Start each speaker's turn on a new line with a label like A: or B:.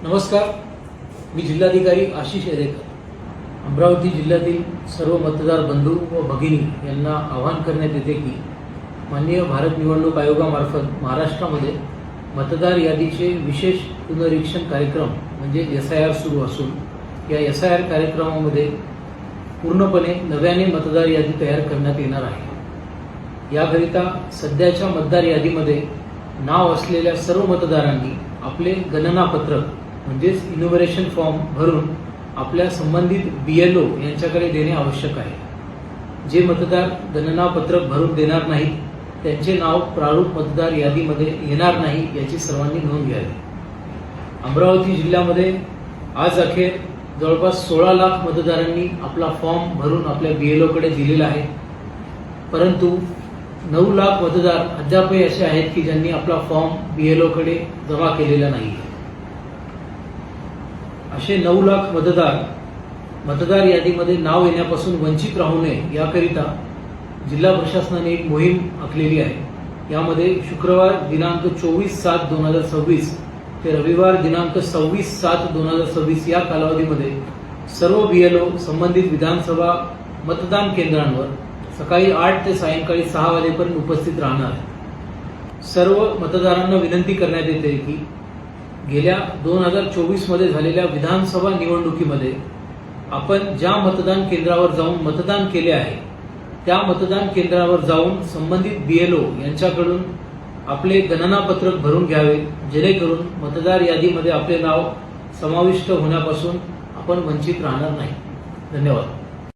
A: नमस्कार, मी जिल्हाधिकारी आशिष एरेकर. अमरावती जिल्ह्यातील सर्व मतदार बंधू व भगिनी यांना आवाहन करण्यात येते की माननीय भारत निवडणूक आयोगामार्फत महाराष्ट्रामध्ये मतदार यादीचे विशेष पुनरीक्षण कार्यक्रम म्हणजे SIR सुरू असून या SIR कार्यक्रमामध्ये पूर्णपणे नव्याने मतदार यादी तयार करण्यात येणार आहे. याकरिता सध्याच्या मतदार यादीमध्ये नाव असलेल्या सर्व मतदारांनी आपले गणना पत्रक म्हणजेच इन्युमरेशन फॉर्म भरून आपल्या संबंधित BLO यांच्याकडे देणे आवश्यक आहे. जे मतदार गणना पत्रक भरून देणार नाहीत त्यांचे नाव प्रारूप मतदार यादीमध्ये येणार नाही याची सर्वांनी नोंद घ्यावी. अमरावती जिल्ह्यामध्ये आज अखेर जवळपास 16 लाख मतदारांनी आपला फॉर्म भरून आपल्या BLO कडे दिलेला आहे. परंतु 9 लाख मतदार अद्यापही असे आहेत की ज्यांनी आपला फॉर्म BLO कडे जमा केलेला नाही. असे 9 लाख मतदार यादीमध्ये नाव येण्यापासून वंचित राहू नये याकरिता जिल्हा प्रशासनाने एक मोहीम आखलेली आहे. यामध्ये शुक्रवार दिनांक 24/7/2026 ते रविवार दिनांक 26/7/2026 या कालावधीमध्ये सर्व BLO संबंधित विधानसभा मतदान केंद्रांवर सकाळी 8 ते सायंकाळी 6 वाजेपर्यंत उपस्थित राहणार आहे. सर्व मतदारांना विनंती करण्यात येते की गेल्या 2024 मध्ये झालेल्या विधानसभा निवडणुकीमध्ये आपण ज्या मतदान केंद्रावर जाऊन मतदान केले आहे त्या मतदान केंद्रावर जाऊन संबंधित BLO यांच्याकडून आपले गणनापत्रक भरून घ्यावे, जेणेकरून मतदार यादीमध्ये आपले नाव समाविष्ट होण्यापासून आपण वंचित राहणार नाही. धन्यवाद.